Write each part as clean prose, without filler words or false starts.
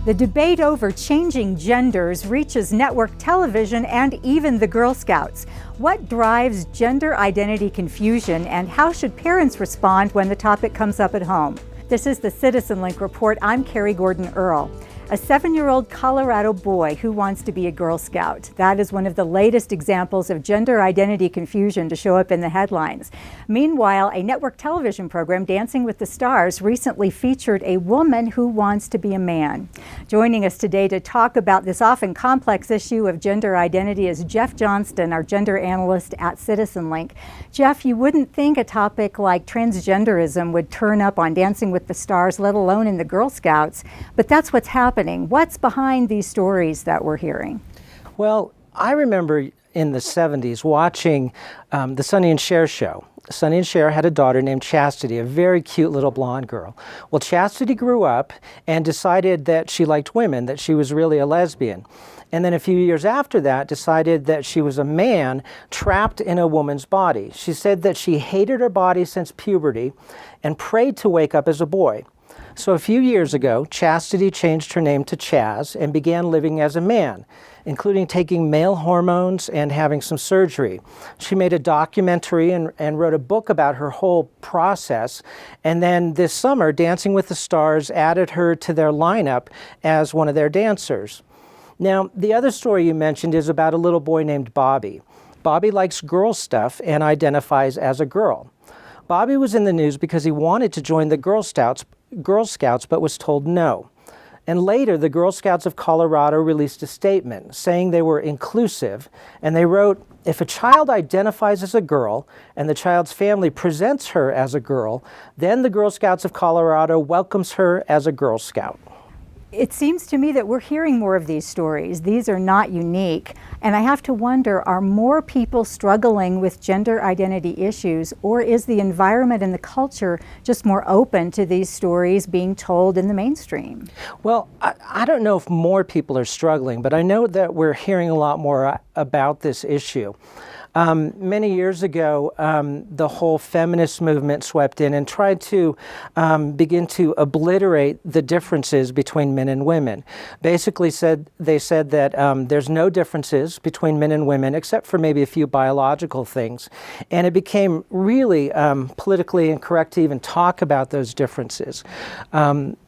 The debate over changing genders reaches network television and even the Girl Scouts. What drives gender identity confusion, and how should parents respond when the topic comes up at home? This is the CitizenLink Report. I'm Carrie Earll. A 7-year-old Colorado boy who wants to be a Girl Scout. That is one of the latest examples of gender identity confusion to show up in the headlines. Meanwhile, a network television program, Dancing with the Stars, recently featured a woman who wants to be a man. Joining us today to talk about this often complex issue of gender identity is Jeff Johnston, our gender analyst at CitizenLink. Jeff, you wouldn't think a topic like transgenderism would turn up on Dancing with the Stars, let alone in the Girl Scouts, but that's what's happening. What's behind these stories that we're hearing? Well, I remember in the 70s watching the Sonny and Cher show. Sonny and Cher had a daughter named Chastity, a very cute little blonde girl. Well, Chastity grew up and decided that she liked women, that she was really a lesbian. And then a few years after that, decided that she was a man trapped in a woman's body. She said that she hated her body since puberty and prayed to wake up as a boy. So a few years ago, Chastity changed her name to Chaz and began living as a man, including taking male hormones and having some surgery. She made a documentary and wrote a book about her whole process. And then this summer, Dancing with the Stars added her to their lineup as one of their dancers. Now, the other story you mentioned is about a little boy named Bobby. Bobby likes girl stuff and identifies as a girl. Bobby was in the news because he wanted to join the Girl Scouts, but was told no. And later, the Girl Scouts of Colorado released a statement saying they were inclusive, and they wrote, "If a child identifies as a girl and the child's family presents her as a girl, then the Girl Scouts of Colorado welcomes her as a Girl Scout." It seems to me that we're hearing more of these stories. These are not unique. And I have to wonder, are more people struggling with gender identity issues, or is the environment and the culture just more open to these stories being told in the mainstream? Well, I don't know if more people are struggling, but I know that we're hearing a lot more about this issue. Many years ago, the whole feminist movement swept in and tried to begin to obliterate the differences between men and women. Basically, they said that there's no differences between men and women except for maybe a few biological things. And it became really politically incorrect to even talk about those differences.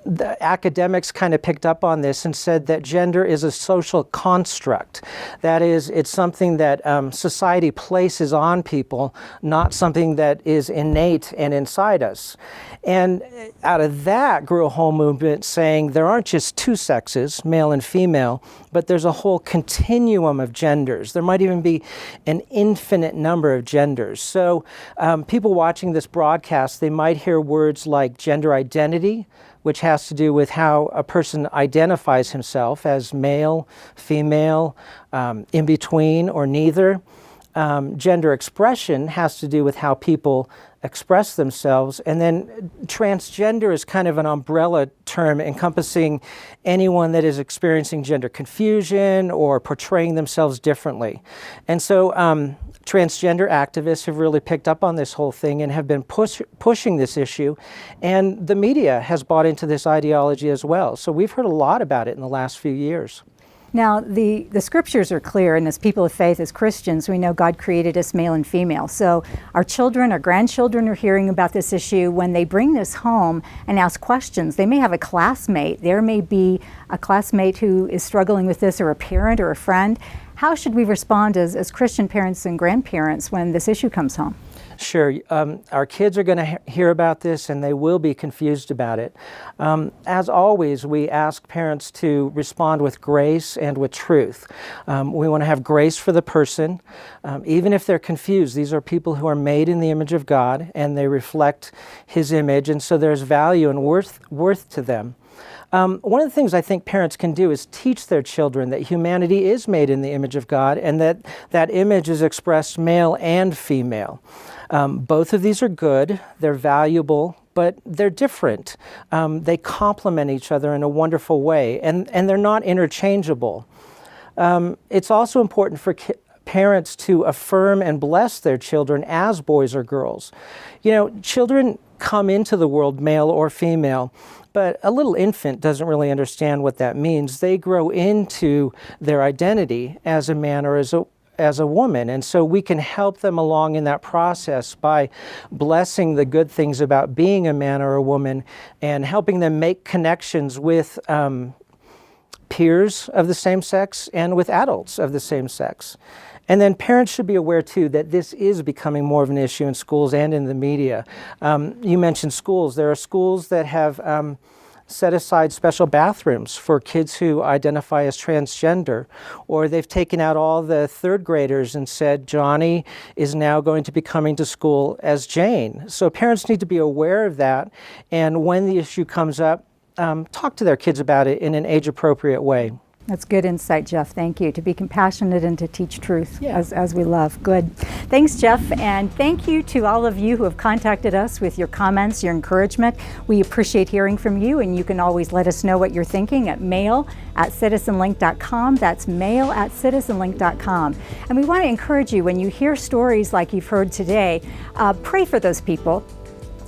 The academics kind of picked up on this and said that gender is a social construct. That is, it's something that society places on people, not something that is innate and inside us. And out of that grew a whole movement saying there aren't just two sexes, male and female, but there's a whole continuum of genders. There might even be an infinite number of genders. So people watching this broadcast, they might hear words like gender identity, which has to do with how a person identifies himself as male, female, in between, or neither. Gender expression has to do with how people express themselves. And then transgender is kind of an umbrella term encompassing anyone that is experiencing gender confusion or portraying themselves differently. And so transgender activists have really picked up on this whole thing and have been pushing this issue. And the media has bought into this ideology as well. So we've heard a lot about it in the last few years. Now, the scriptures are clear, and as people of faith, as Christians, we know God created us male and female. So our children, our grandchildren are hearing about this issue. When they bring this home and ask questions, they may have a classmate. There may be a classmate who is struggling with this, or a parent or a friend. How should we respond as Christian parents and grandparents when this issue comes home? Sure. Our kids are going to hear about this, and they will be confused about it. As always, we ask parents to respond with grace and with truth. We want to have grace for the person. Even if they're confused, these are people who are made in the image of God, and they reflect His image, and so there's value and worth to them. One of the things I think parents can do is teach their children that humanity is made in the image of God, and that image is expressed male and female. Both of these are good, they're valuable, but they're different. They complement each other in a wonderful way, and they're not interchangeable. It's also important for parents to affirm and bless their children as boys or girls. You know, children come into the world, male or female. But a little infant doesn't really understand what that means. They grow into their identity as a man or as a woman. And so we can help them along in that process by blessing the good things about being a man or a woman and helping them make connections with peers of the same sex and with adults of the same sex. And then parents should be aware too that this is becoming more of an issue in schools and in the media. You mentioned schools. There are schools that have set aside special bathrooms for kids who identify as transgender, or they've taken out all the third graders and said Johnny is now going to be coming to school as Jane. So parents need to be aware of that, and when the issue comes up, talk to their kids about it in an age-appropriate way. That's good insight, Jeff. Thank you. To be compassionate and to teach truth as we love. Good. Thanks, Jeff. And thank you to all of you who have contacted us with your comments, your encouragement. We appreciate hearing from you, and you can always let us know what you're thinking at mail@citizenlink.com. That's mail@citizenlink.com. And we want to encourage you, when you hear stories like you've heard today, pray for those people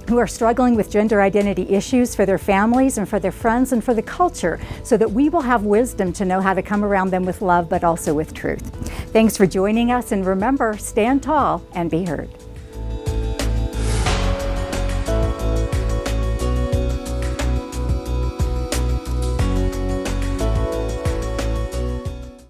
who are struggling with gender identity issues, for their families and for their friends and for the culture, so that we will have wisdom to know how to come around them with love, but also with truth. Thanks for joining us, and remember, stand tall and be heard.